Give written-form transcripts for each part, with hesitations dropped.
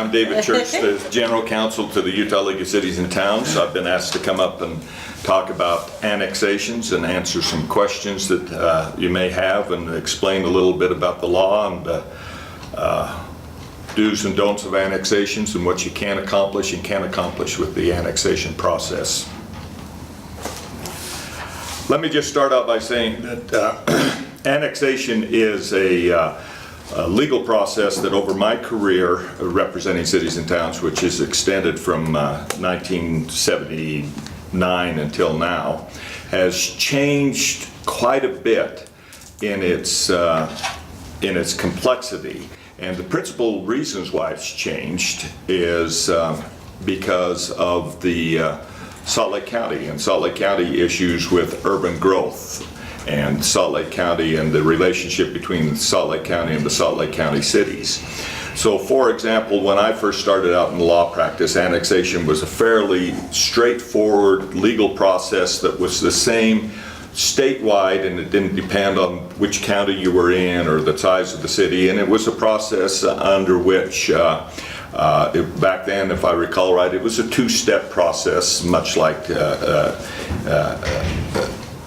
I'm David Church, the General Counsel to the Utah League of Cities and Towns. I've been asked to come up and talk about annexations and answer some questions that you may have and explain a little bit about the law and do's and don'ts of annexations and what you can accomplish and can't accomplish with the annexation process. Let me just start out by saying that annexation is a legal process that over my career representing cities and towns, which is extended from 1979 until now, has changed quite a bit in its complexity. And the principal reasons why it's changed is because of the Salt Lake County and Salt Lake County issues with urban growth, and Salt Lake County and the relationship between Salt Lake County and the Salt Lake County cities. So for example, when I first started out in law practice, annexation was a fairly straightforward legal process that was the same statewide, and it didn't depend on which county you were in or the size of the city, and it was a process under which back then, if I recall right, it was a two-step process, much like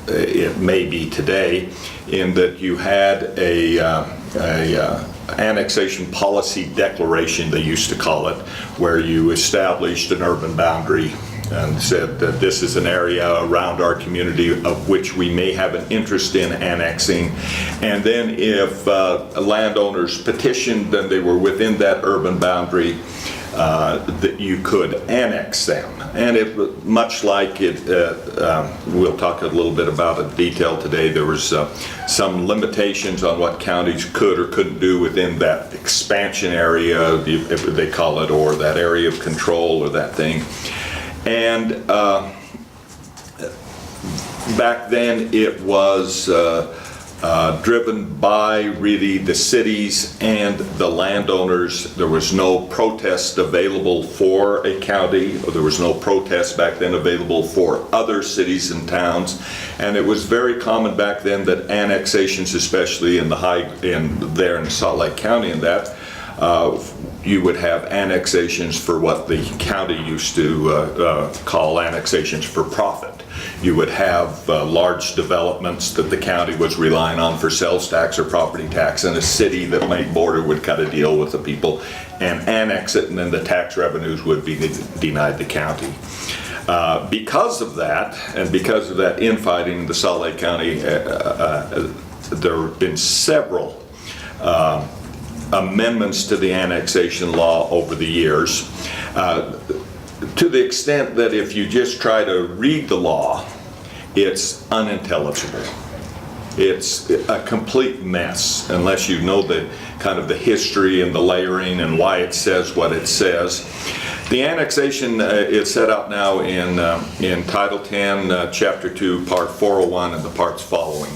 it may be today, in that you had a annexation policy declaration, they used to call it, where you established an urban boundary and said that this is an area around our community of which we may have an interest in annexing. And then if landowners petitioned and they were within that urban boundary, that you could annex them. And it, much like it, we'll talk a little bit about it in detail today, there was some limitations on what counties could or couldn't do within that expansion area, if they call it, or that area of control or that thing. And back then it was driven by really the cities and the landowners. There was no protest available for a county, or there was no protest back then available for other cities and towns. And it was very common back then that annexations, especially in there in Salt Lake County, and that you would have annexations for what the county used to call annexations for profit. You would have large developments that the county was relying on for sales tax or property tax, and a city that might border would cut a deal with the people and annex it, and then the tax revenues would be denied the county. Because of that, and because of that infighting in the Salt Lake County, there have been several amendments to the annexation law over the years, to the extent that if you just try to read the law, it's unintelligible. It's a complete mess unless you know the kind of the history and the layering and why it says what it says. The annexation is set out now in Title 10, Chapter 2, Part 401, and the parts following.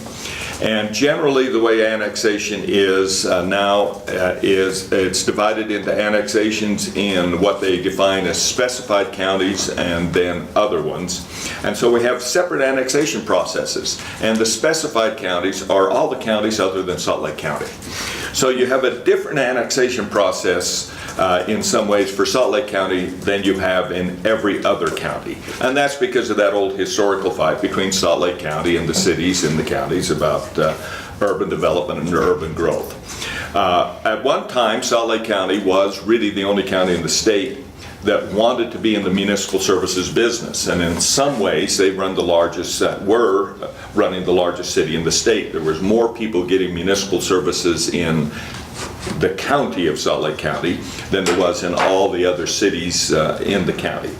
And generally the way annexation is now is it's divided into annexations in what they define as specified counties and then other ones. And so we have separate annexation processes. And the specified counties are all the counties other than Salt Lake County. So you have a different annexation process in some ways for Salt Lake County than you have in every other county. And that's because of that old historical fight between Salt Lake County and the cities and the counties about urban development and urban growth. At one time, Salt Lake County was really the only county in the state that wanted to be in the municipal services business, and in some ways they were running the largest city in the state. There was more people getting municipal services in the county of Salt Lake County than there was in all the other cities in the county.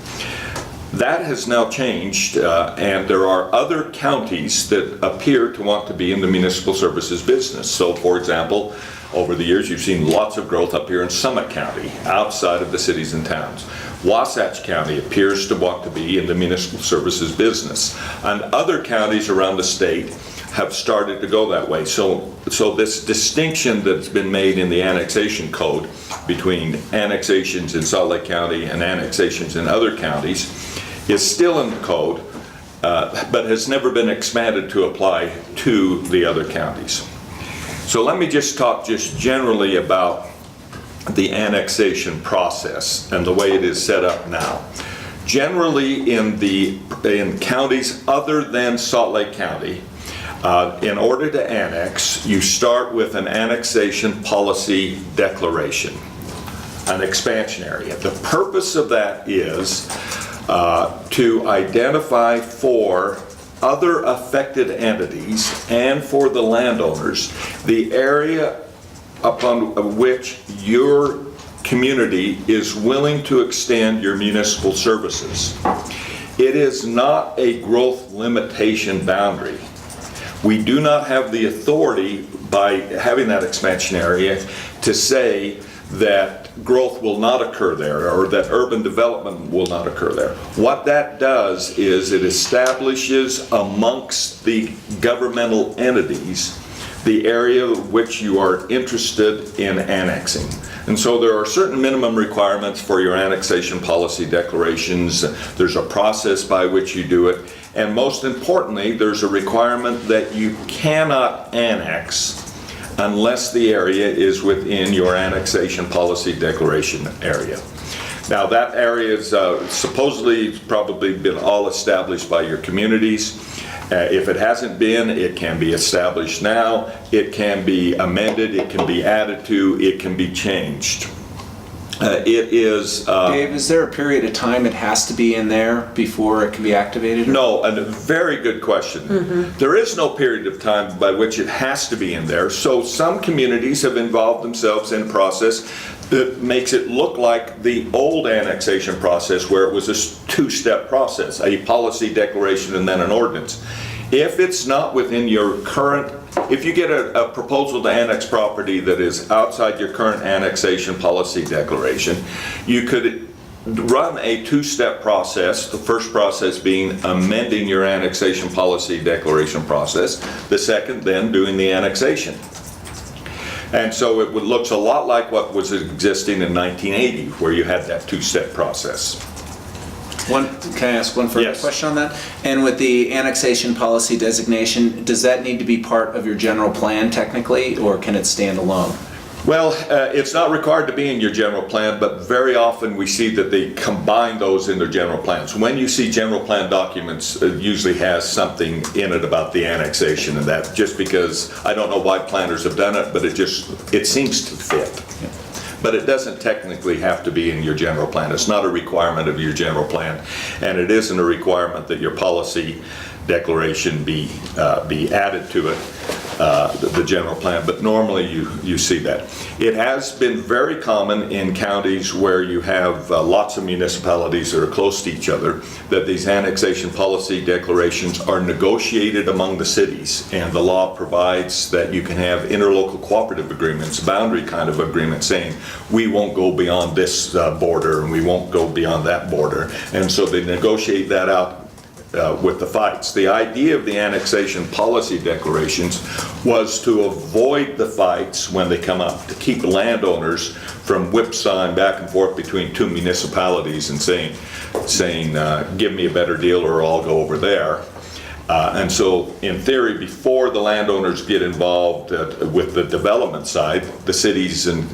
That has now changed, and there are other counties that appear to want to be in the municipal services business. So for example, over the years you've seen lots of growth up here in Summit County, outside of the cities and towns. Wasatch County appears to want to be in the municipal services business, and other counties around the state have started to go that way. So this distinction that's been made in the annexation code between annexations in Salt Lake County and annexations in other counties is still in the code, but has never been expanded to apply to the other counties. So let me just talk just generally about the annexation process and the way it is set up now. Generally, in counties other than Salt Lake County, in order to annex, you start with an annexation policy declaration, an expansion area. The purpose of that is to identify for other affected entities and for the landowners the area upon which your community is willing to extend your municipal services. It is not a growth limitation boundary. We do not have the authority by having that expansion area to say that growth will not occur there or that urban development will not occur there. What that does is it establishes amongst the governmental entities the area which you are interested in annexing. And so there are certain minimum requirements for your annexation policy declarations. There's a process by which you do it. And most importantly, there's a requirement that you cannot annex unless the area is within your annexation policy declaration area. Now that area is supposedly probably been all established by your communities. If it hasn't been, it can be established now, it can be amended, it can be added to, it can be changed. It is... Dave, is there a period of time it has to be in there before it can be activated? No, a very good question. There is no period of time by which it has to be in there. So some communities have involved themselves in a process that makes it look like the old annexation process where it was a two-step process, a policy declaration and then an ordinance. If it's not within your current, if you get a proposal to annex property that is outside your current annexation policy declaration, you could run a two-step process, the first process being amending your annexation policy declaration process, the second then doing the annexation. And so it looks a lot like what was existing in 1980, where you had that two-step process. Can I ask one further question on that? And with the annexation policy designation, does that need to be part of your general plan technically, or can it stand alone? Well, it's not required to be in your general plan, but very often we see that they combine those in their general plans. When you see general plan documents, it usually has something in it about the annexation and that, just because I don't know why planners have done it, but it seems to fit. Yeah. But it doesn't technically have to be in your general plan. It's not a requirement of your general plan, and it isn't a requirement that your policy declaration be added to it, the general plan, but normally you see that. It has been very common in counties where you have lots of municipalities that are close to each other, that these annexation policy declarations are negotiated among the cities, and the law provides that you can have interlocal cooperative agreements, boundary kind of agreements, saying we won't go beyond this border and we won't go beyond that border, and so they negotiate that out with the fights. The idea of the annexation policy declarations was to avoid the fights when they come up, to keep landowners from whipsawing back and forth between two municipalities and saying, give me a better deal or I'll go over there. And so, in theory, before the landowners get involved with the development side, the cities and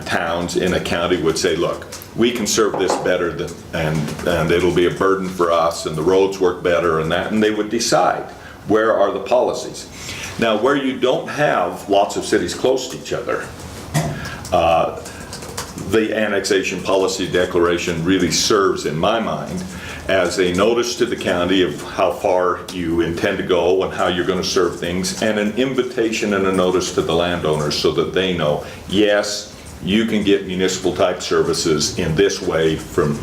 towns in a county would say, look, we can serve this better and it'll be a burden for us, and the roads work better and that, and they would decide where are the policies. Now, where you don't have lots of cities close to each other, the annexation policy declaration really serves, in my mind, as a notice to the county of how far you intend to go and how you're going to serve things, and an invitation and a notice to the landowners so that they know, yes, you can get municipal type services in this way from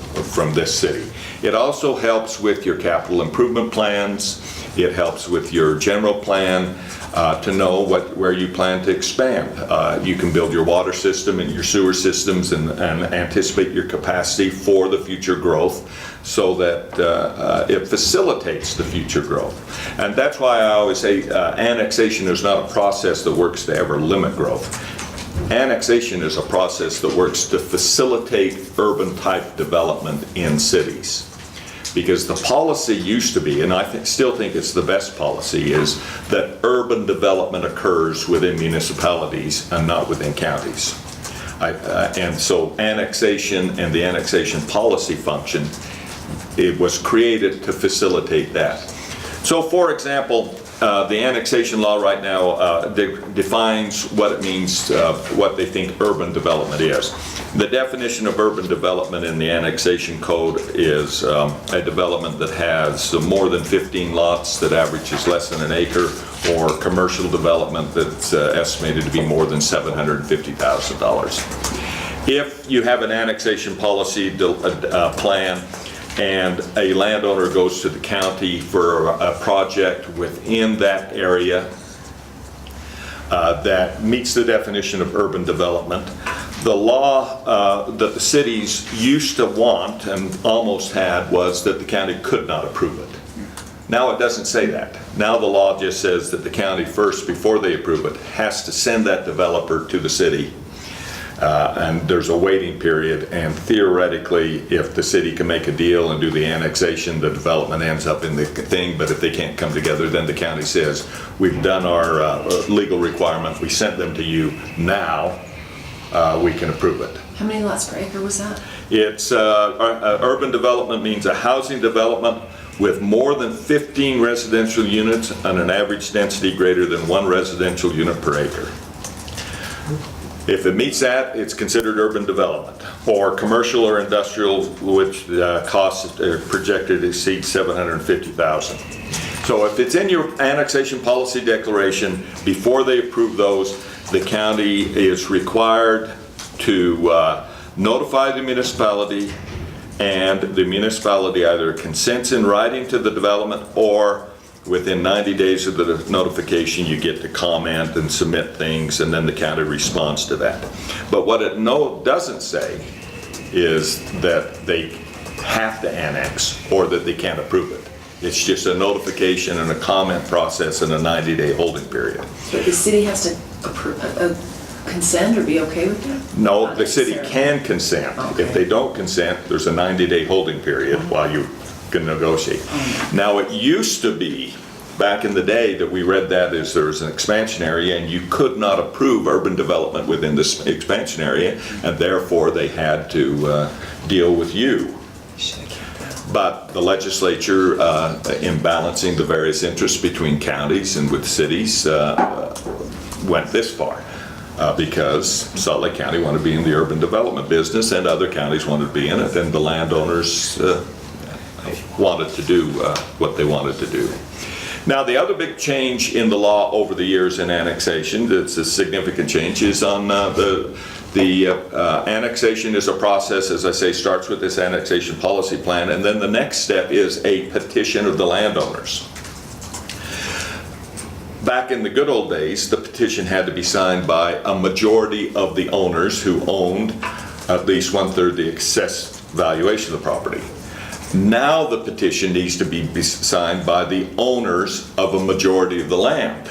this city. It also helps with your capital improvement plans. It helps with your general plan to know where you plan to expand. You can build your water system and your sewer systems and anticipate your capacity for the future growth, so that it facilitates the future growth. And that's why I always say annexation is not a process that works to ever limit growth. Annexation is a process that works to facilitate urban type development in cities. Because the policy used to be, and I still think it's the best policy, is that urban development occurs within municipalities and not within counties. And so annexation and the annexation policy function, it was created to facilitate that. So for example, the annexation law right now defines what it means, what they think urban development is. The definition of urban development in the annexation code is a development that has more than 15 lots that averages less than an acre, or commercial development that's estimated to be more than $750,000. If you have an annexation policy plan, and a landowner goes to the county for a project within that area that meets the definition of urban development, the law that the cities used to want and almost had was that the county could not approve it. Now it doesn't say that. Now the law just says that the county first, before they approve it, has to send that developer to the city. And there's a waiting period, and theoretically, if the city can make a deal and do the annexation, the development ends up in the thing, but if they can't come together, then the county says, we've done our legal requirement, we sent them to you, now we can approve it. How many lots per acre was that? It's, urban development means a housing development with more than 15 residential units and an average density greater than 1 residential unit per acre. If it meets that, it's considered urban development, or commercial or industrial, which costs projected to exceed $750,000. So if it's in your annexation policy declaration, before they approve those, the county is required to notify the municipality, and the municipality either consents in writing to the development, or within 90 days of the notification, you get to comment and submit things, and then the county responds to that. But what it doesn't say is that they have to annex or that they can't approve it. It's just a notification and a comment process and a 90-day holding period. But the city has to approve, consent or be okay with that? No, Not the city necessarily. can consent. Okay. If they don't consent, there's a 90-day holding period while you can negotiate. Now, it used to be, back in the day, that we read that as there was an expansion area and you could not approve urban development within this expansion area, and therefore they had to deal with you. But the legislature, in balancing the various interests between counties and with cities, went this far. Because Salt Lake County wanted to be in the urban development business and other counties wanted to be in it, and the landowners wanted to do what they wanted to do. Now, the other big change in the law over the years in annexation, that's a significant change, is on the annexation is a process, as I say, starts with this annexation policy plan, and then the next step is a petition of the landowners. Back in the good old days, the petition had to be signed by a majority of the owners who owned at least 1/3 the assessed valuation of the property. Now the petition needs to be signed by the owners of a majority of the land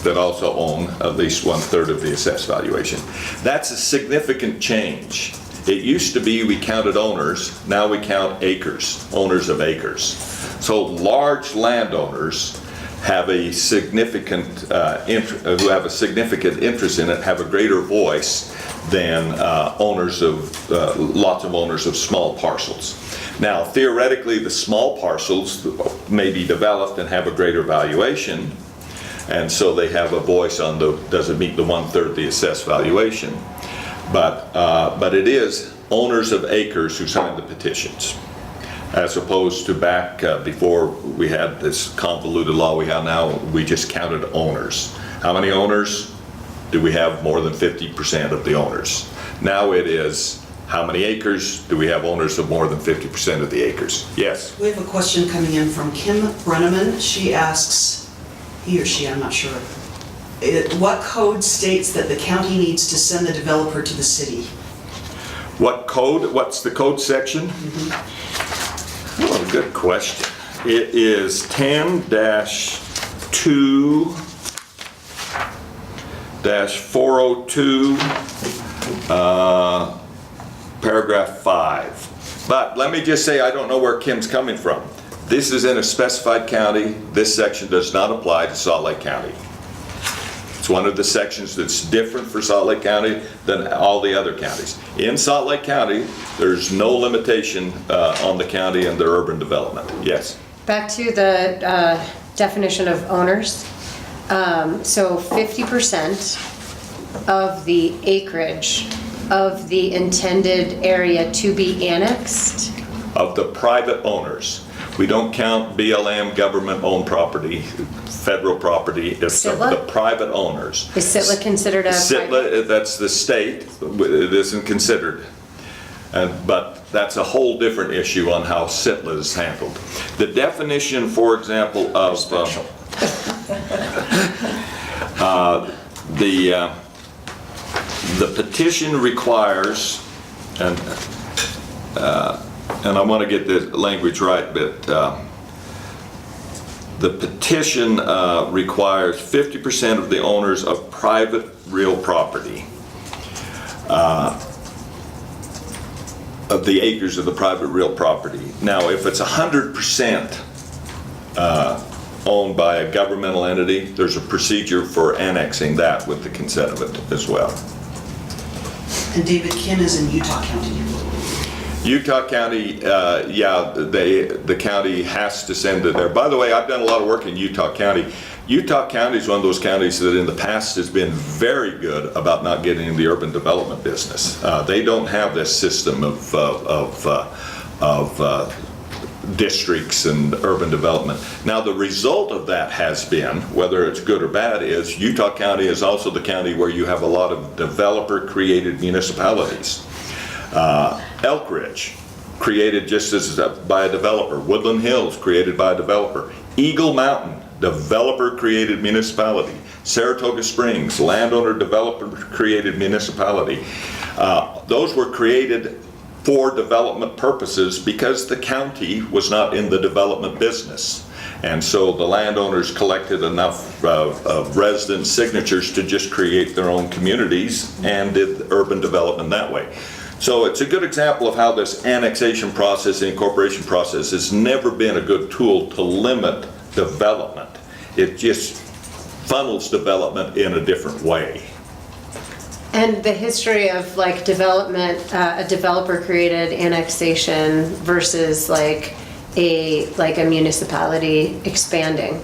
that also own at least 1/3 of the assessed valuation. That's a significant change. It used to be we counted owners, now we count acres, owners of acres. So large landowners have a significant, who have a significant interest in it, have a greater voice than owners of, lots of owners of small parcels. Now, theoretically, the small parcels may be developed and have a greater valuation, and so they have a voice on the, does it meet the 1/3 the assessed valuation? But it is owners of acres who sign the petitions, as opposed to back before we had this convoluted law we have now, we just counted owners. How many owners? Do we have more than 50% of the owners? Now it is, how many acres? Do we have owners of more than 50% of the acres? Yes? We have a question coming in from Kim Brenneman. She asks, he or she, I'm not sure, what code states that the county needs to send the developer to the city? What code? What's the code section? Oh, good question. It is 10-2-402, paragraph 5. But let me just say, I don't know where Kim's coming from. This is in a specified county. This section does not apply to Salt Lake County. It's one of the sections that's different for Salt Lake County than all the other counties. In Salt Lake County, there's no limitation on the county and their urban development. Yes? Back to the definition of owners. So 50% of the acreage of the intended area to be annexed. Of the private owners. We don't count BLM, government-owned property, federal property. It's of Sitla? the private owners. Is Sitla considered a private? Sitla, that's the state. It isn't considered. But that's a whole different issue on how Sitla is handled. The definition, for example, of the petition requires, and I want to get the language right, but the petition requires 50% of the owners of private real property, of the acres of the private real property. Now, if it's 100% owned by a governmental entity, there's a procedure for annexing that with the consent of it as well. And David, Kim is in Utah County. Utah County, the county has to send it there. By the way, I've done a lot of work in Utah County. Utah County is one of those counties that in the past has been very good about not getting in the urban development business. They don't have this system of districts and urban development. Now, the result of that has been, whether it's good or bad, is Utah County is also the county where you have a lot of developer-created municipalities. Elk Ridge, created just as by a developer. Woodland Hills, created by a developer. Eagle Mountain, developer-created municipality. Saratoga Springs, landowner developer-created municipality. Those were created for development purposes because the county was not in the development business. And so the landowners collected enough of resident signatures to just create their own communities and did urban development that way. So it's a good example of how this annexation process, the incorporation process, has never been a good tool to limit development. It just funnels development in a different way. And the history of like development, a developer created annexation versus like a municipality expanding.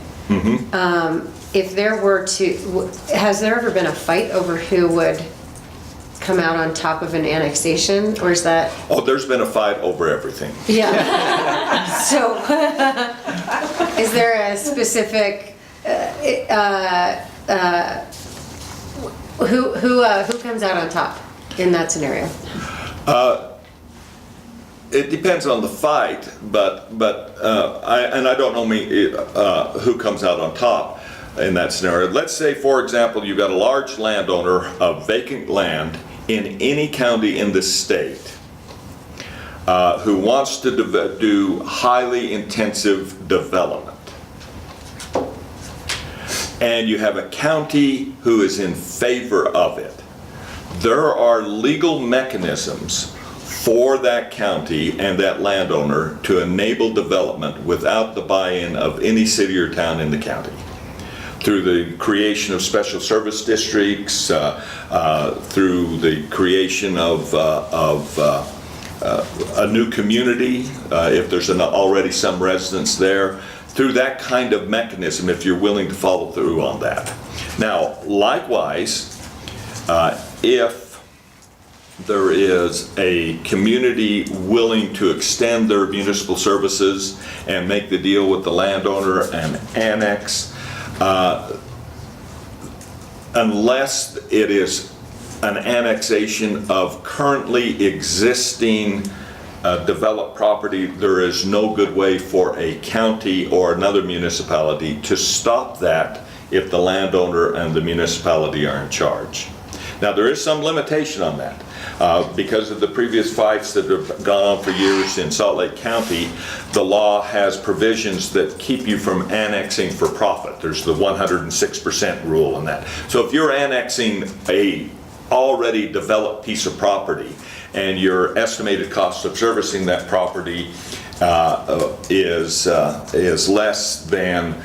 If there were to, has there ever been a fight over who would come out on top of an annexation, or is that? Oh, there's been a fight over everything. Yeah. So, is there a specific who comes out on top in that scenario? It depends on the fight, but I don't know who comes out on top in that scenario. Let's say, for example, you've got a large landowner of vacant land in any county in the state who wants to do highly intensive development. And you have a county who is in favor of it. There are legal mechanisms for that county and that landowner to enable development without the buy-in of any city or town in the county. Through the creation of special service districts, through the creation of a new community, if there's already some residents there, through that kind of mechanism, if you're willing to follow through on that. Now, likewise, if there is a community willing to extend their municipal services and make the deal with the landowner and annex, unless it is an annexation of currently existing developed property, there is no good way for a county or another municipality to stop that if the landowner and the municipality are in charge. Now, there is some limitation on that. Because of the previous fights that have gone on for years in Salt Lake County, the law has provisions that keep you from annexing for profit. There's the 106% rule on that. So if you're annexing a already developed piece of property and your estimated cost of servicing that property is less than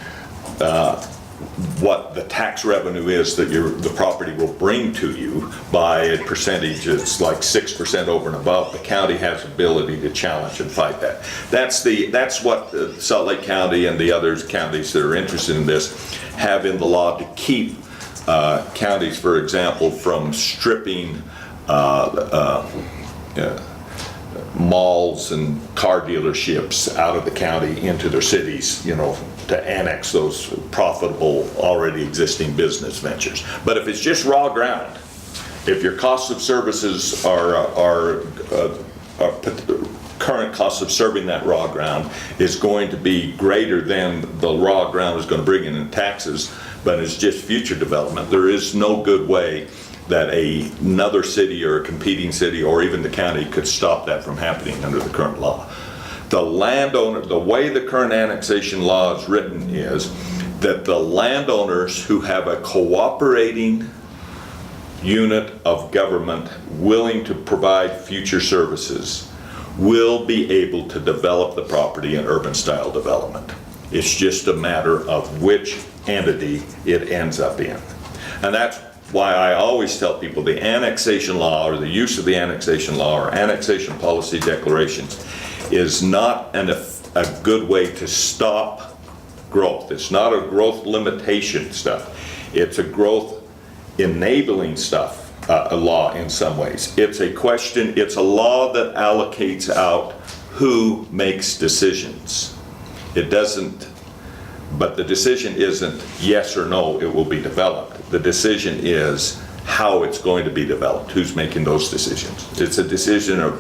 what the tax revenue is that the property will bring to you by a percentage. It's like 6% over and above. The county has ability to challenge and fight that. That's what Salt Lake County and the other counties that are interested in this have in the law to keep counties, for example, from stripping malls and car dealerships out of the county into their cities, to annex those profitable, already existing business ventures. But if it's just raw ground, if your costs of services are current costs of serving that raw ground is going to be greater than the raw ground is going to bring in taxes, but it's just future development, there is no good way that another city or a competing city or even the county could stop that from happening under the current law. The landowner, the way the current annexation law is written is that the landowners who have a cooperating unit of government willing to provide future services will be able to develop the property in urban style development. It's just a matter of which entity it ends up in. And that's why I always tell people the annexation law or the use of the annexation law or annexation policy declarations is not a good way to stop growth. It's not a growth limitation stuff. It's a growth enabling stuff, a law in some ways. It's a law that allocates out who makes decisions. It doesn't, but the decision isn't yes or no, it will be developed. The decision is how it's going to be developed, who's making those decisions. It's a decision of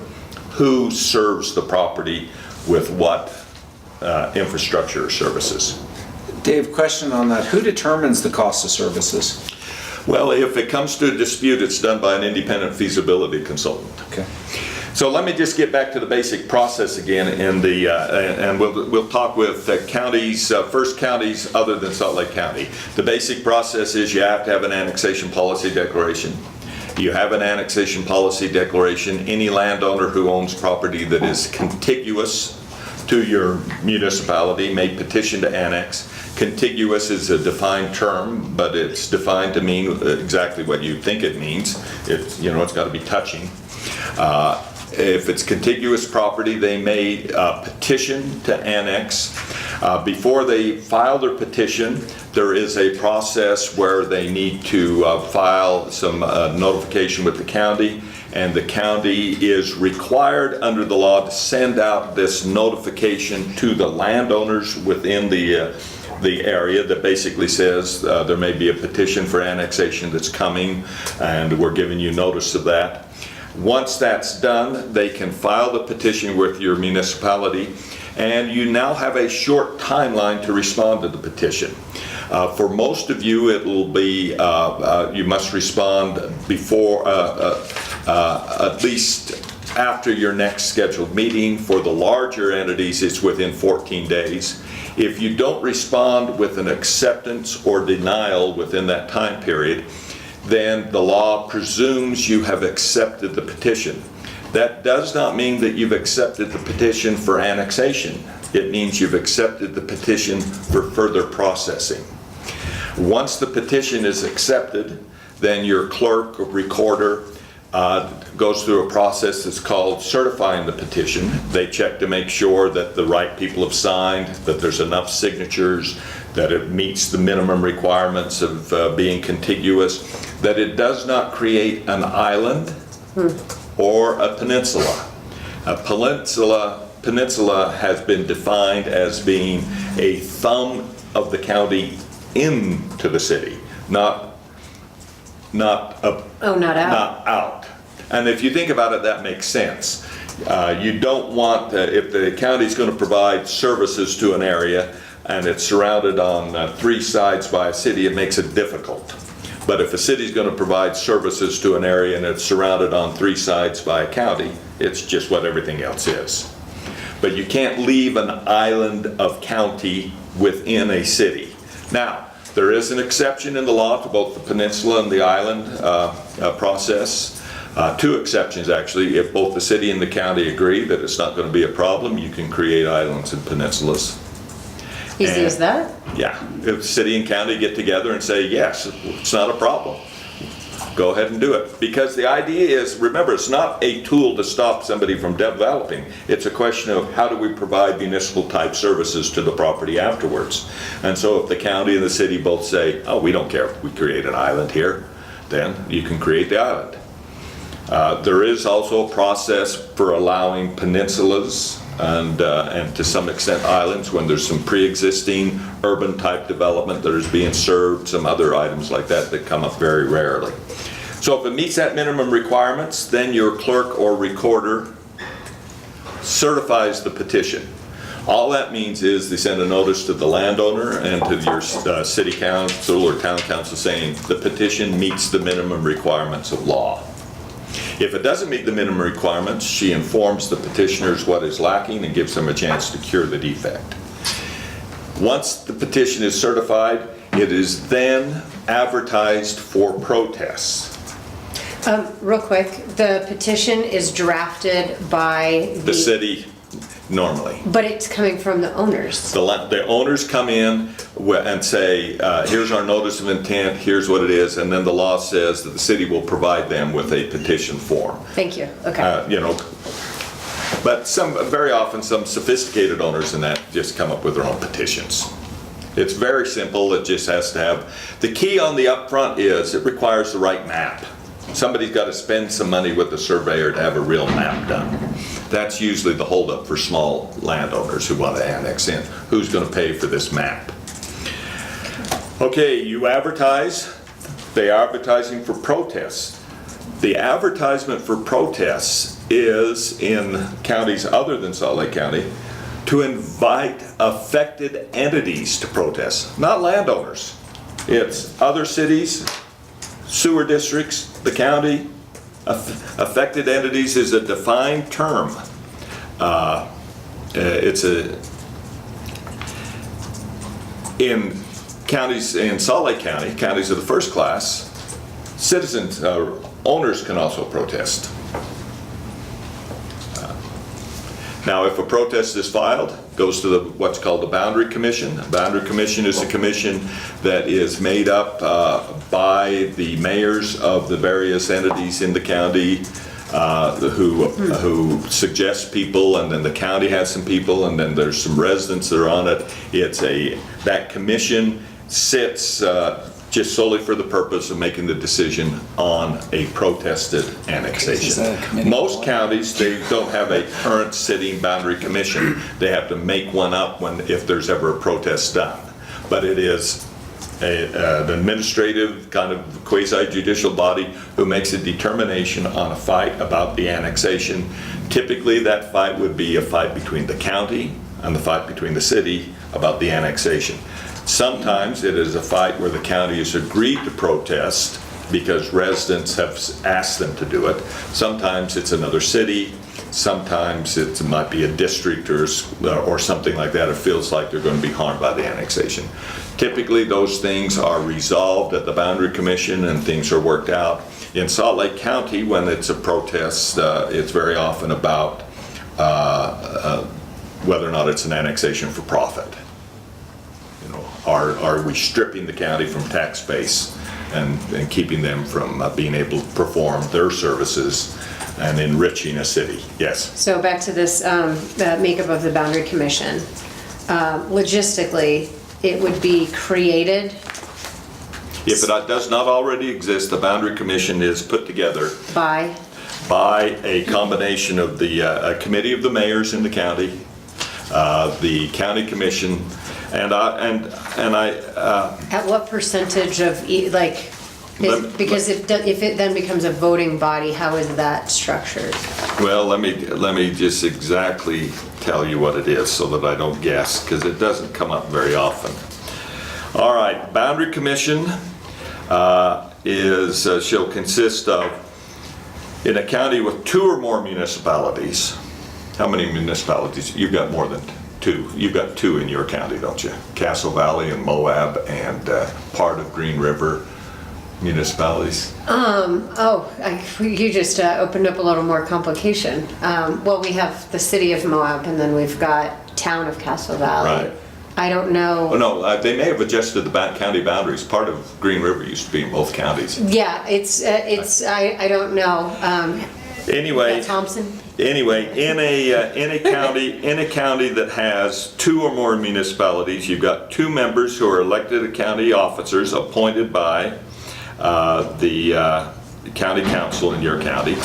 who serves the property with what infrastructure or services. Dave, question on that. Who determines the cost of services? Well, if it comes to a dispute, it's done by an independent feasibility consultant. Okay. So let me just get back to the basic process again, and we'll talk with counties, first counties other than Salt Lake County. The basic process is you have to have an annexation policy declaration. You have an annexation policy declaration. Any landowner who owns property that is contiguous to your municipality may petition to annex. Contiguous is a defined term, but it's defined to mean exactly what you think it means. It's got to be touching. If it's contiguous property, they may petition to annex. Before they file their petition, there is a process where they need to file some notification with the county, and the county is required under the law to send out this notification to the landowners within the area that basically says there may be a petition for annexation that's coming, and we're giving you notice of that. Once that's done, they can file the petition with your municipality, and you now have a short timeline to respond to the petition. For most of you, it will be, you must respond before, at least after your next scheduled meeting. For the larger entities, it's within 14 days. If you don't respond with an acceptance or denial within that time period, then the law presumes you have accepted the petition. That does not mean that you've accepted the petition for annexation. It means you've accepted the petition for further processing. Once the petition is accepted, then your clerk or recorder goes through a process that's called certifying the petition. They check to make sure that the right people have signed, that there's enough signatures, that it meets the minimum requirements of being contiguous, that it does not create an island or a peninsula. A peninsula has been defined as being a thumb of the county into the city, not out. And if you think about it, that makes sense. You don't want, if the county's going to provide services to an area and it's surrounded on 3 sides by a city, it makes it difficult. But if a city's going to provide services to an area and it's surrounded on 3 sides by a county, it's just what everything else is. But you can't leave an island of county within a city. Now, there is an exception in the law to both the peninsula and the island process. 2 exceptions actually. If both the city and the county agree that it's not going to be a problem, you can create islands and peninsulas. Easy as that? Yeah, if city and county get together and say, yes, it's not a problem, go ahead and do it. Because the idea is, remember, it's not a tool to stop somebody from developing. It's a question of how do we provide municipal type services to the property afterwards. And so if the county and the city both say, oh, we don't care if we create an island here, then you can create the island. There is also a process for allowing peninsulas and to some extent islands when there's some pre-existing urban type development that is being served, some other items like that that come up very rarely. So if it meets that minimum requirements, then your clerk or recorder certifies the petition. All that means is they send a notice to the landowner and to your city council or town council saying the petition meets the minimum requirements of law. If it doesn't meet the minimum requirements, she informs the petitioners what is lacking and gives them a chance to cure the defect. Once the petition is certified, it is then advertised for protests. Real quick, the petition is drafted by The city normally. But it's coming from the owners. The owners come in and say, here's our notice of intent, here's what it is, and then the law says that the city will provide them with a petition form. Thank you, okay. You know, but very often some sophisticated owners in that just come up with their own petitions. It's very simple, it just has to have, the key on the upfront is it requires the right map. Somebody's got to spend some money with the surveyor to have a real map done. That's usually the holdup for small landowners who want to annex in. Who's going to pay for this map? Okay, you advertise. They are advertising for protests. The advertisement for protests is in counties other than Salt Lake County to invite affected entities to protest, not landowners. It's other cities, sewer districts, the county. Affected entities is a defined term. In counties, in Salt Lake County, counties of the first class, citizens, owners can also protest. Now, if a protest is filed, goes to what's called the Boundary Commission. A Boundary Commission is a commission that is made up by the mayors of the various entities in the county who suggest people, and then the county has some people, and then there's some residents that are on it. That commission sits just solely for the purpose of making the decision on a protested annexation. Most counties, they don't have a current sitting boundary commission. They have to make one up if there's ever a protest done. But it is an administrative kind of quasi-judicial body who makes a determination on a fight about the annexation. Typically that fight would be a fight between the county and the fight between the city about the annexation. Sometimes it is a fight where the county has agreed to protest because residents have asked them to do it. Sometimes it's another city. Sometimes it might be a district or something like that. It feels like they're going to be harmed by the annexation. Typically those things are resolved at the Boundary Commission and things are worked out. In Salt Lake County, when it's a protest, it's very often about whether or not it's an annexation for profit. Are we stripping the county from tax base and keeping them from being able to perform their services and enriching a city? Yes. So back to this makeup of the Boundary Commission. Logistically, it would be created. If it does not already exist, the Boundary Commission is put together By a combination of the committee of the mayors in the county, the county commission, and I. At what percentage of, because if it then becomes a voting body, how is that structured? Well, let me just exactly tell you what it is so that I don't guess, because it doesn't come up very often. All right, Boundary Commission shall consist of, in a county with 2 or more municipalities. How many municipalities? You've got more than 2. You've got 2 in your county, don't you? Castle Valley and Moab and part of Green River municipalities. You just opened up a little more complication. Well, we have the city of Moab, and then we've got town of Castle Valley. Right. I don't know. Oh, no, they may have adjusted the county boundaries. Part of Green River used to be in both counties. Yeah, I don't know. Anyway, Thompson? anyway, in a county that has 2 or more municipalities, you've got 2 members who are elected county officers appointed by the county council in your county.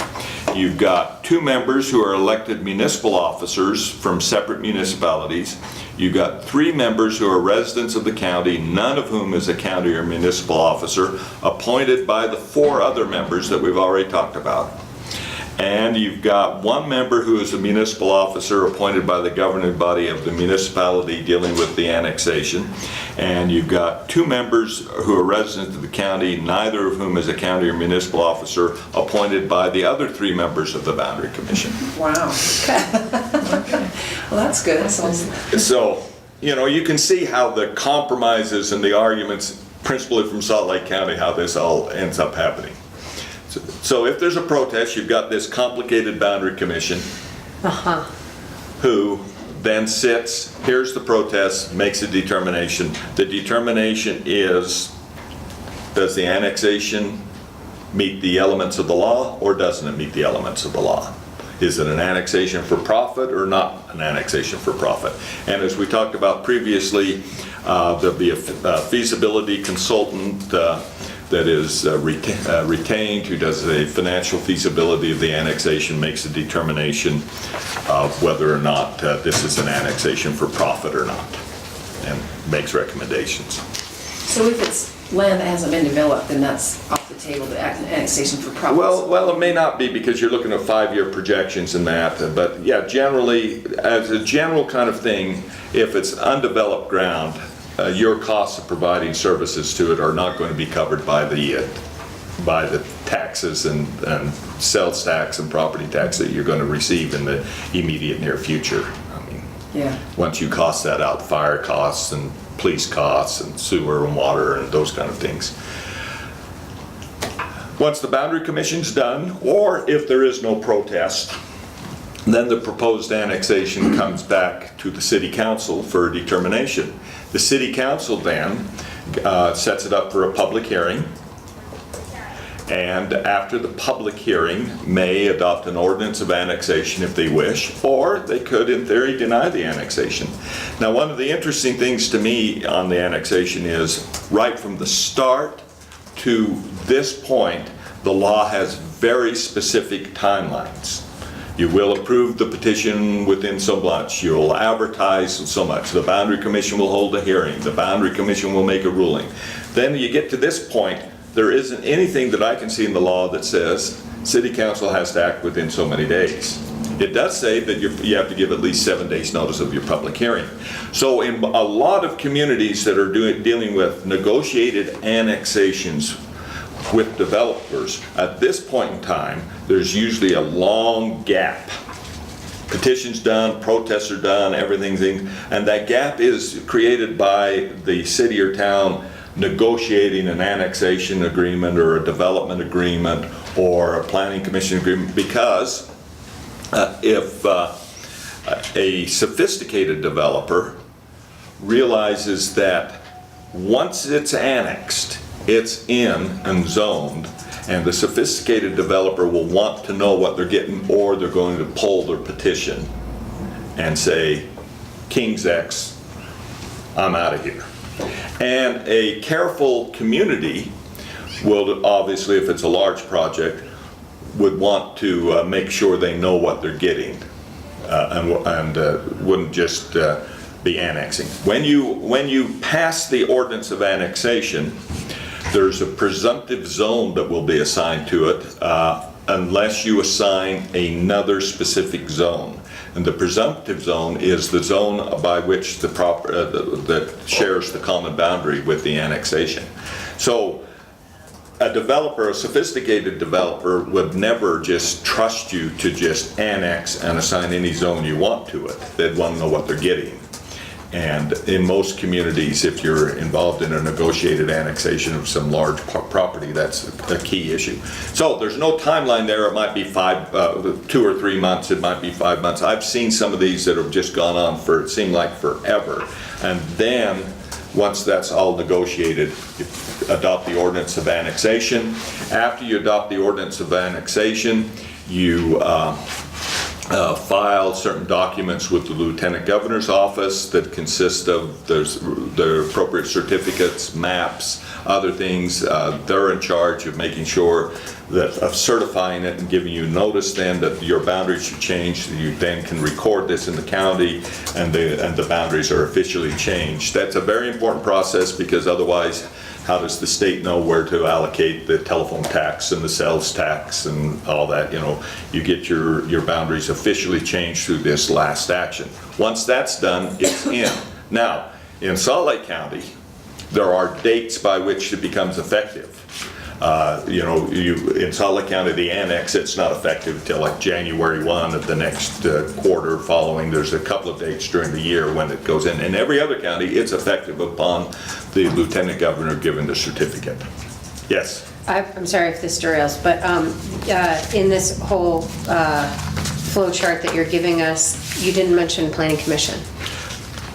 You've got 2 members who are elected municipal officers from separate municipalities. You've got 3 members who are residents of the county, none of whom is a county or municipal officer, appointed by the 4 other members that we've already talked about. And you've got 1 member who is a municipal officer appointed by the governing body of the municipality dealing with the annexation. And you've got 2 members who are residents of the county, neither of whom is a county or municipal officer, appointed by the other 3 members of the Boundary Commission. Wow. Okay. Well, that's good. So, you know, you can see how the compromises and the arguments, principally from Salt Lake County, how this all ends up happening. So if there's a protest, you've got this complicated boundary commission who then sits, here's the protest, makes a determination. The determination is, does the annexation meet the elements of the law or doesn't it meet the elements of the law? Is it an annexation for profit or not an annexation for profit? And as we talked about previously, there'll be a feasibility consultant that is retained, who does a financial feasibility of the annexation, makes a determination of whether or not this is an annexation for profit or not, and makes recommendations. So if it's land that hasn't been developed, then that's off the table, the annexation for profits? Well, it may not be, because you're looking at 5-year projections and that, but yeah, generally, as a general kind of thing, if it's undeveloped ground, your costs of providing services to it are not going to be covered by the taxes and sales tax and property tax that you're going to receive in the immediate near future. I mean, Yeah. once you cost that out, fire costs and police costs and sewer and water and those kind of things. Once the Boundary Commission's done, or if there is no protest, then the proposed annexation comes back to the City Council for a determination. The City Council then sets it up for a public hearing, and after the public hearing may adopt an ordinance of annexation if they wish, or they could in theory deny the annexation. Now, one of the interesting things to me on the annexation is right from the start to this point, the law has very specific timelines. You will approve the petition within so much. You'll advertise so much. The Boundary Commission will hold a hearing. The Boundary Commission will make a ruling. Then you get to this point, there isn't anything that I can see in the law that says City Council has to act within so many days. It does say that you have to give at least 7 days notice of your public hearing. So in a lot of communities that are dealing with negotiated annexations with developers, at this point in time, there's usually a long gap. Petition's done, protests are done, everything's in, and that gap is created by the city or town negotiating an annexation agreement or a development agreement or a planning commission agreement, because if a sophisticated developer realizes that once it's annexed, it's in and zoned, and the sophisticated developer will want to know what they're getting, or they're going to pull their petition and say, King's X, I'm out of here. And a careful community will, obviously, if it's a large project, would want to make sure they know what they're getting, and wouldn't just be annexing. When you pass the ordinance of annexation, there's a presumptive zone that will be assigned to it unless you assign another specific zone. And the presumptive zone is the zone by which the that shares the common boundary with the annexation. So a developer, a sophisticated developer, would never just trust you to just annex and assign any zone you want to it. They'd want to know what they're getting. And in most communities, if you're involved in a negotiated annexation of some large property, that's a key issue. So there's no timeline there. It might be 2 or 3 months. It might be 5 months. I've seen some of these that have just gone on for, it seemed like forever. And then, once that's all negotiated, you adopt the ordinance of annexation. After you adopt the ordinance of annexation, you file certain documents with the Lieutenant Governor's office that consist of the appropriate certificates, maps, other things. They're in charge of making sure that, of certifying it and giving you notice then that your boundaries should change. You then can record this in the county and the boundaries are officially changed. That's a very important process because otherwise, how does the state know where to allocate the telephone tax and the sales tax and all that? You know, you get your boundaries officially changed through this last action. Once that's done, it's in. Now, in Salt Lake County, there are dates by which it becomes effective. You know, in Salt Lake County, the annex, it's not effective until like January 1 of the next quarter following. There's a couple of dates during the year when it goes in. In every other county, it's effective upon the Lieutenant Governor giving the certificate. Yes? I'm sorry if this derails, but in this whole flow chart that you're giving us, you didn't mention Planning Commission,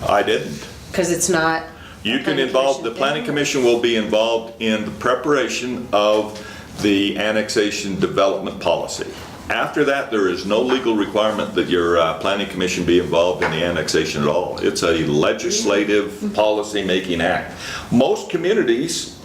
I didn't. because it's not. You can involve, the Planning Commission will be involved in the preparation of the annexation development policy. After that, there is no legal requirement that your Planning Commission be involved in the annexation at all. It's a legislative policy-making act. Most communities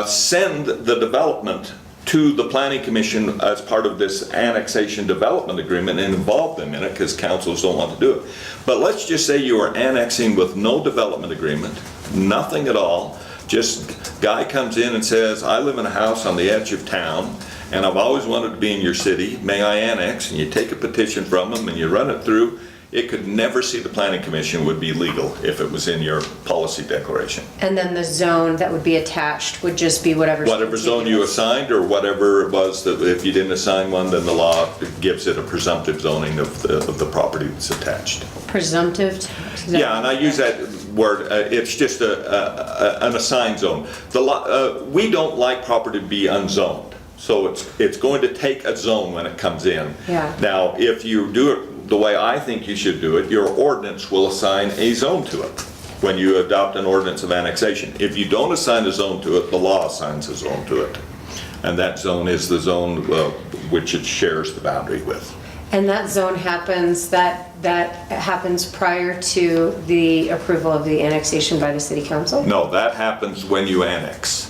send the development to the Planning Commission as part of this annexation development agreement and involve them in it because councils don't want to do it. But let's just say you are annexing with no development agreement, nothing at all. Just guy comes in and says, I live in a house on the edge of town and I've always wanted to be in your city, may I annex? And you take a petition from them and you run it through. It could never see the Planning Commission would be legal if it was in your policy declaration. And then the zone that would be attached would just be whatever. Whatever zone you assigned or whatever it was, that if you didn't assign one, then the law gives it a presumptive zoning of the property that's attached. Presumptive? Yeah, and I use that word, it's just an assigned zone. We don't like property to be unzoned, so it's going to take a zone when it comes in. Yeah. Now, if you do it the way I think you should do it, your ordinance will assign a zone to it when you adopt an ordinance of annexation. If you don't assign a zone to it, the law assigns a zone to it. And that zone is the zone which it shares the boundary with. And that zone happens, that happens prior to the approval of the annexation by the city council? No, that happens when you annex.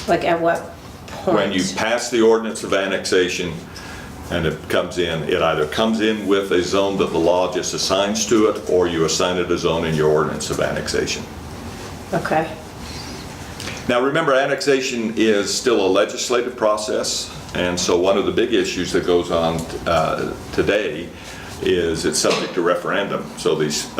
Like at what point? When you pass the ordinance of annexation and it comes in, it either comes in with a zone that the law just assigns to it, or you assign it a zone in your ordinance of annexation. Okay. Now remember, annexation is still a legislative process, and so one of the big issues that goes on today is it's subject to referendum. So these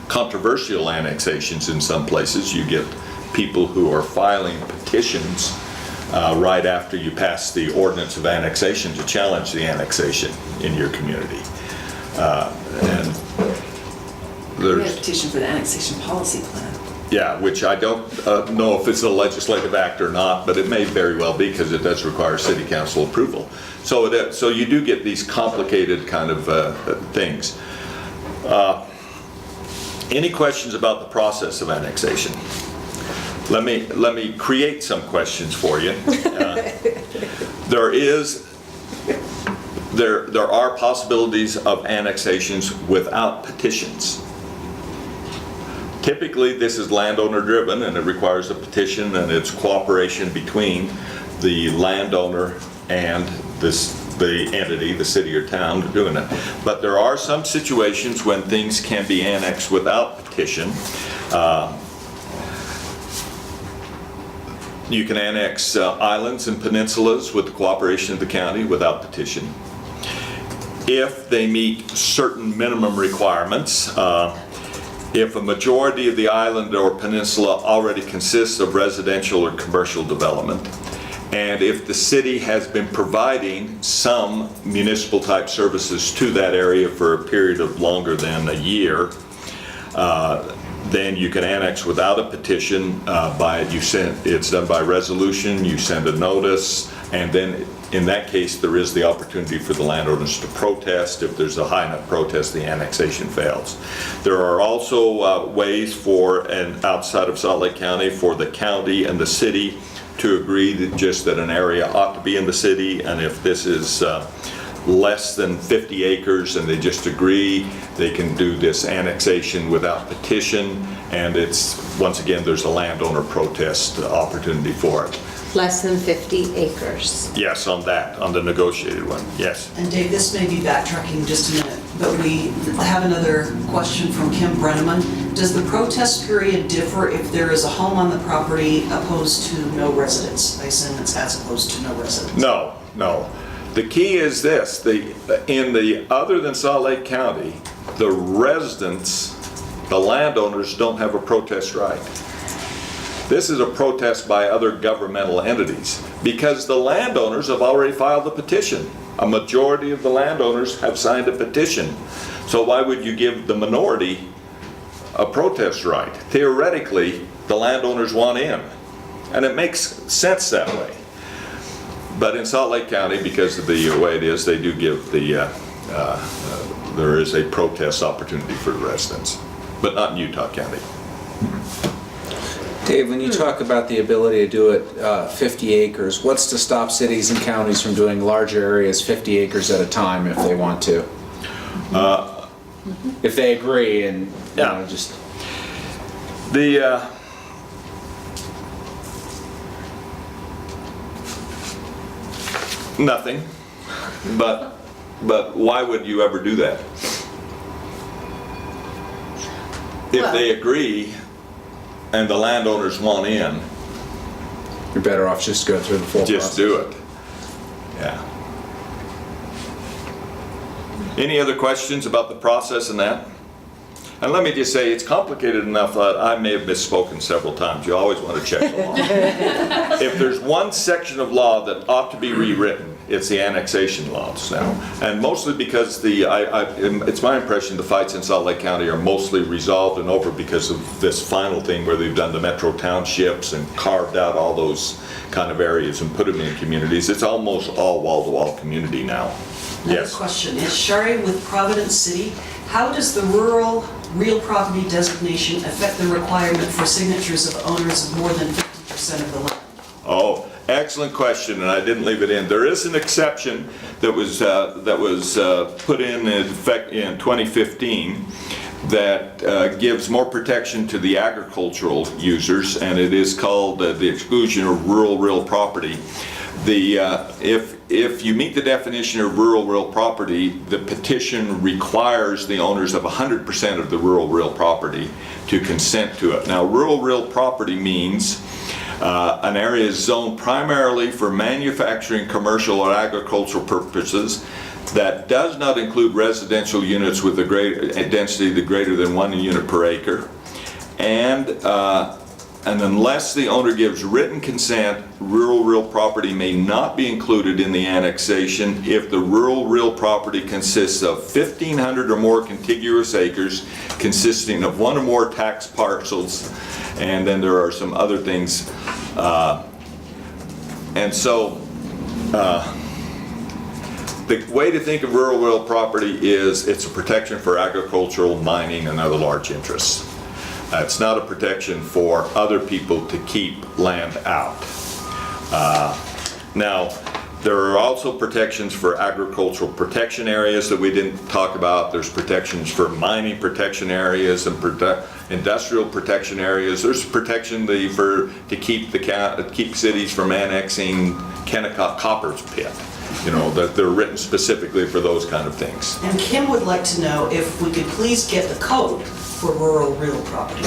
controversial annexations in some places, you get people who are filing petitions right after you pass the ordinance of annexation to challenge the annexation in your community. And We have a there's, petition for the annexation policy plan. yeah, which I don't know if it's a legislative act or not, but it may very well be because it does require city council approval. So you do get these complicated kind of things. Any questions about the process of annexation? Let me create some questions for you. There are possibilities of annexations without petitions. Typically, this is landowner driven and it requires a petition and it's cooperation between the landowner and the entity, the city or town doing it. But there are some situations when things can be annexed without petition. You can annex islands and peninsulas with the cooperation of the county without petition. If they meet certain minimum requirements, if a majority of the island or peninsula already consists of residential or commercial development, And if the city has been providing some municipal type services to that area for a period of longer than a year, then you can annex without a petition. It's done by resolution, you send a notice, and then in that case, there is the opportunity for the landowners to protest. If there's a high enough protest, the annexation fails. There are also ways outside of Salt Lake County, for the county and the city to agree that an area ought to be in the city, and if this is less than 50 acres and they just agree, they can do this annexation without petition, and once again, there's a landowner protest opportunity for it. Less than 50 acres. Yes, on the negotiated one, yes. And Dave, this may be backtracking just a minute, but we have another question from Kim Brenneman. Does the protest period differ if there is a home on the property opposed to no residents? I assume it's as opposed to no residents. No. The key is this, other than Salt Lake County, the residents, the landowners don't have a protest right. This is a protest by other governmental entities because the landowners have already filed the petition. A majority of the landowners have signed a petition. So why would you give the minority a protest right? Theoretically, the landowners want in, and it makes sense that way. But in Salt Lake County, because of the way it is, they do give there is a protest opportunity for the residents, but not in Utah County. Dave, when you talk about the ability to do it 50 acres, what's to stop cities and counties from doing larger areas 50 acres at a time if they want to? If they agree and, you know, just... Nothing, but why would you ever do that? If they agree and the landowners want in, You're better off just go through the full process. just do it. Yeah. Any other questions about the process and that? And let me just say, it's complicated enough that I may have misspoken several times. You always want to check the law. If there's one section of law that ought to be rewritten, it's the annexation laws now. And mostly because it's my impression the fights in Salt Lake County are mostly resolved and over because of this final thing where they've done the metro townships and carved out all those kind of areas and put them in communities. It's almost all wall-to-wall community now. Another Yes. question. Is Shari with Providence City, how does the rural real property designation affect the requirement for signatures of owners of more than 50% of the land? Oh, excellent question, and I didn't leave it in. There is an exception that was put in effect in 2015 that gives more protection to the agricultural users, and it is called the exclusion of rural real property. If you meet the definition of rural real property, the petition requires the owners of 100% of the rural real property to consent to it. Now, rural real property means an area is zoned primarily for manufacturing, commercial, or agricultural purposes that does not include residential units with a density greater than 1 unit per acre, and unless the owner gives written consent, rural real property may not be included in the annexation if the rural real property consists of 1,500 or more contiguous acres consisting of 1 or more tax parcels, and then there are some other things. And so the way to think of rural real property is it's a protection for agricultural, mining, and other large interests. It's not a protection for other people to keep land out. Now, there are also protections for agricultural protection areas that we didn't talk about. There's protections for mining protection areas and industrial protection areas. There's protection to keep cities from annexing Kennecott Copper's pit. You know, that they're written specifically for those kind of things. And Kim would like to know if we could please get the code for rural real property.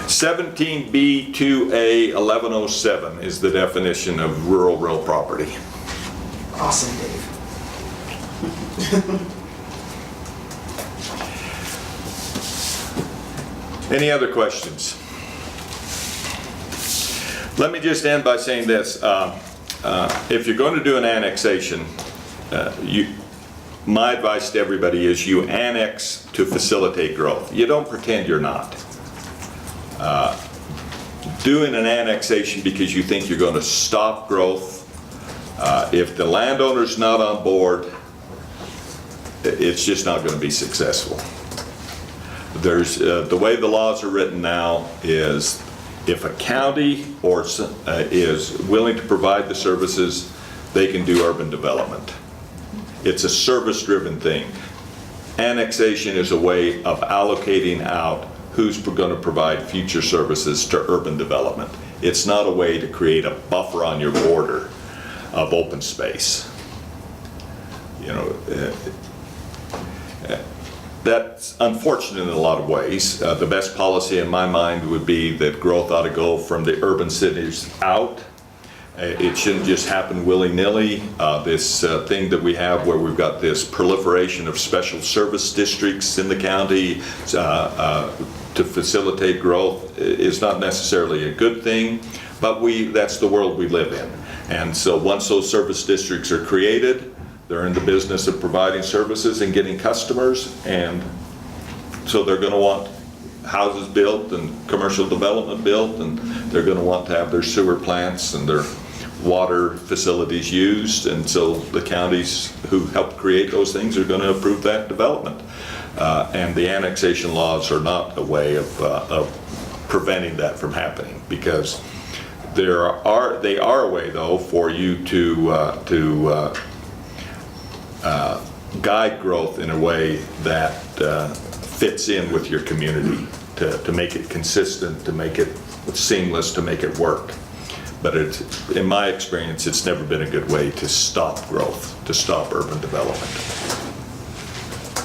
17B2A 1107 is the definition of rural real property. Awesome, Dave. Any other questions? Let me just end by saying this. if you're going to do an annexation, my advice to everybody is you annex to facilitate growth. You don't pretend you're not. Doing an annexation because you think you're going to stop growth, if the landowner's not on board, it's just not going to be successful. There's the way the laws are written now is if a county is willing to provide the services, they can do urban development. It's a service-driven thing. Annexation is a way of allocating out who's going to provide future services to urban development. It's not a way to create a buffer on your border of open space. You know, that's unfortunate in a lot of ways. The best policy in my mind would be that growth ought to go from the urban cities out. It shouldn't just happen willy-nilly. This thing that we have where we've got this proliferation of special service districts in the county to facilitate growth is not necessarily a good thing, but that's the world we live in. And so once those service districts are created, they're in the business of providing services and getting customers, and so they're going to want houses built and commercial development built, and they're going to want to have their sewer plants and their water facilities used, and so the counties who helped create those things are going to approve that development. And the annexation laws are not a way of preventing that from happening, because they are a way, though, for you to guide growth in a way that fits in with your community, to make it consistent, to make it seamless, to make it work. But in my experience, it's never been a good way to stop growth, to stop urban development.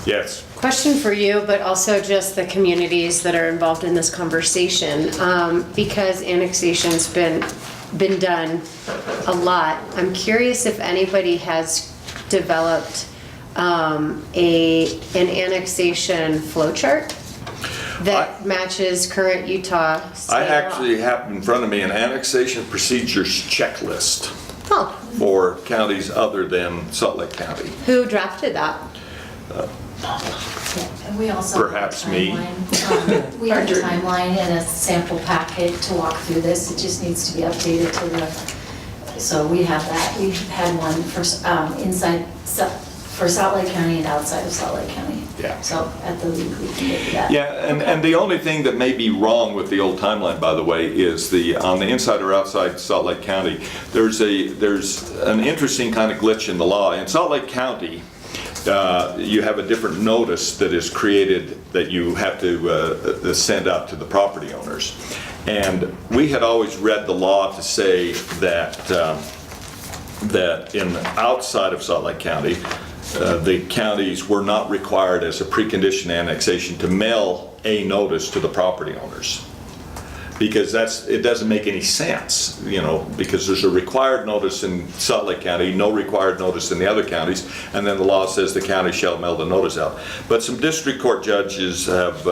Yes? Question for you, but also just the communities that are involved in this conversation. Because annexation's been done a lot, I'm curious if anybody has developed an annexation flowchart that matches current Utah state I law. actually have in front of me an annexation procedures checklist Oh, for counties other than Salt Lake County. who drafted that? And we also have a Perhaps me. timeline. We have a timeline and a sample packet to walk through this. It just needs to be updated to the, so we have that. We've had one for for Salt Lake County and outside of Salt Lake County. Yeah. So at the league, we can get to that. Yeah, and the only thing that may be wrong with the old timeline, by the way, is on the inside or outside Salt Lake County, there's an interesting kind of glitch in the law. In Salt Lake County, you have a different notice that is created that you have to send out to the property owners. And we had always read the law to say that in outside of Salt Lake County, the counties were not required as a precondition annexation to mail a notice to the property owners. Because it doesn't make any sense, because there's a required notice in Salt Lake County, no required notice in the other counties, and then the law says the county shall mail the notice out. But some district court judges have,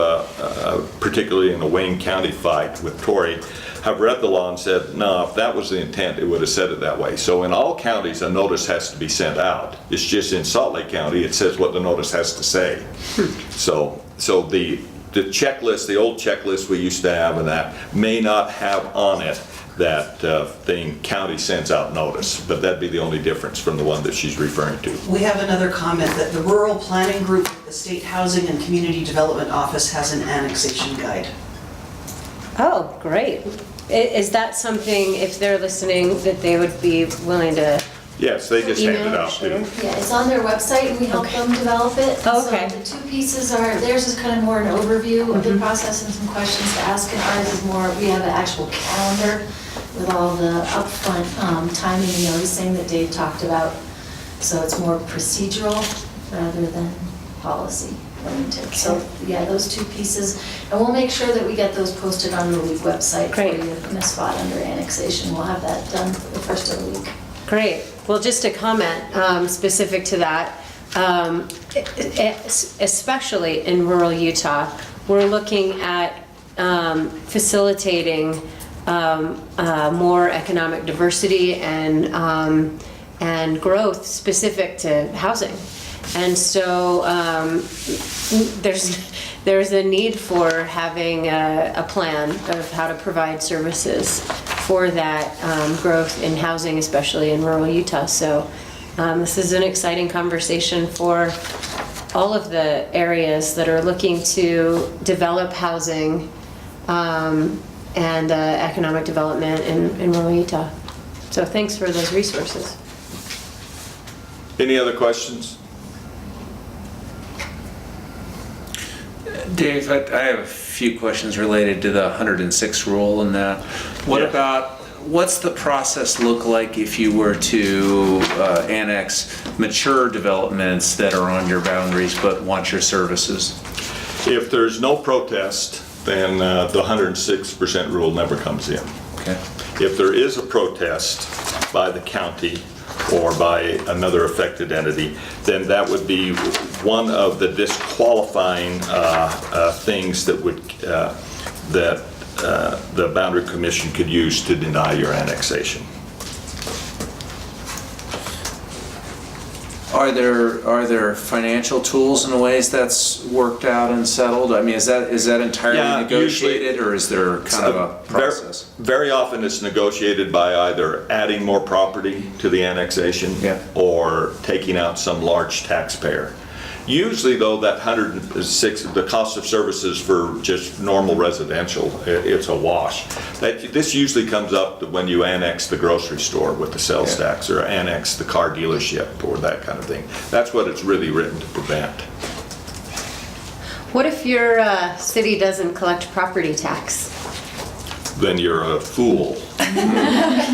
particularly in the Wayne County fight with Tory, have read the law and said, no, if that was the intent, it would have said it that way. So in all counties, a notice has to be sent out. It's just in Salt Lake County, it says what the notice has to say. So the checklist, the old checklist we used to have, and that may not have on it that thing county sends out notice, but that'd be the only difference from the one that she's referring to. We have another comment that the Rural Planning Group, the State Housing and Community Development Office has an annexation guide. Oh, great. Is that something, if they're listening, that they would be willing to? Yes, they just hand it Email, out too. sure. Yeah, it's on their website and we help them develop it. Oh, okay. So the two pieces are, theirs is kind of more an overview of the process and some questions to ask, and ours is more, we have an actual calendar with all the upfront timing and noticing that Dave talked about. So it's more procedural rather than policy oriented. So yeah, those two pieces. And we'll make sure that we get those posted on the league website for Great. you in a spot under annexation. We'll have that done for the first of the week. Great. Well, just a comment specific to that, especially in rural Utah, we're looking at facilitating more economic diversity and growth specific to housing. And so there's a need for having a plan of how to provide services for that growth in housing, especially in rural Utah. So this is an exciting conversation for all of the areas that are looking to develop housing and economic development in rural Utah. So thanks for those resources. Any other questions? Dave, I have a few questions related to the 106 rule and that. What Yeah. about, what's the process look like if you were to annex mature developments that are on your boundaries but want your services? If there's no protest, then the 106% rule never comes in. Okay. If there is a protest by the county or by another affected entity, then that would be one of the disqualifying things that would the Boundary Commission could use to deny your annexation. Are there financial tools and ways that's worked out and settled? I mean, is that entirely Yeah, negotiated, or is there kind of a process? Very often it's negotiated by either adding more property to the annexation Yeah. or taking out some large taxpayer. Usually though, that 106, the cost of services for just normal residential, it's a wash. This usually comes up when you annex the grocery store with the sales Yeah. tax, or annex the car dealership or that kind of thing. That's what it's really written to prevent. What if your city doesn't collect property tax? Then you're a fool.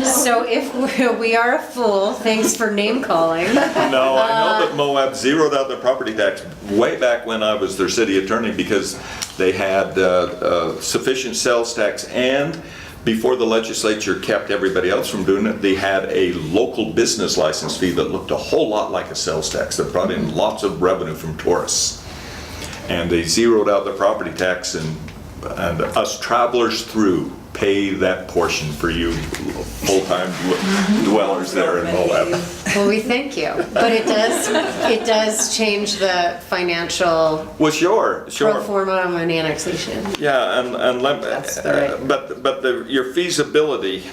So if we are a fool, thanks for name calling. No, I know that Moab zeroed out their property tax way back when I was their city attorney, because they had sufficient sales tax, and before the legislature kept everybody else from doing it, they had a local business license fee that looked a whole lot like a sales tax that brought in lots of revenue from tourists. And they zeroed out the property tax, and us travelers through pay that portion for you full-time dwellers there in Moab. Well, we thank you, but it does change the financial Well, sure. pro forma of an annexation. Yeah, and That's the right- but your feasibility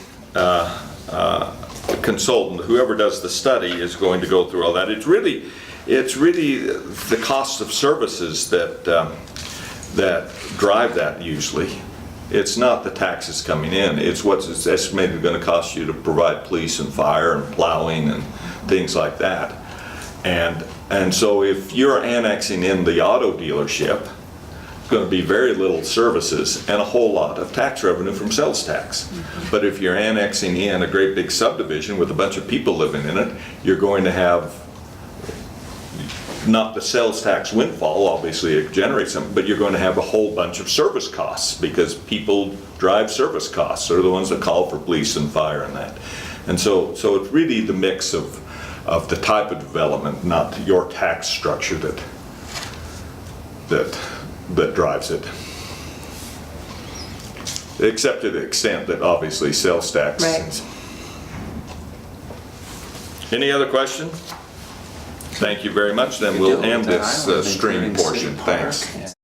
consultant, whoever does the study, is going to go through all that. It's really the cost of services that drive that usually. It's not the taxes coming in, it's what's estimated going to cost you to provide police and fire and plowing and things like that. And so if you're annexing in the auto dealership, it's going to be very little services and a whole lot of tax revenue from sales tax. But if you're annexing in a great big subdivision with a bunch of people living in it, you're going to have not the sales tax windfall, obviously it generates some, but you're going to have a whole bunch of service costs, because people drive service costs. They're the ones that call for police and fire and that. And so it's really the mix of the type of development, not your tax structure that drives it. Except to the extent that obviously sales tax. Right. Any other questions? Thank you very much. Then we'll end this stream portion. Thanks.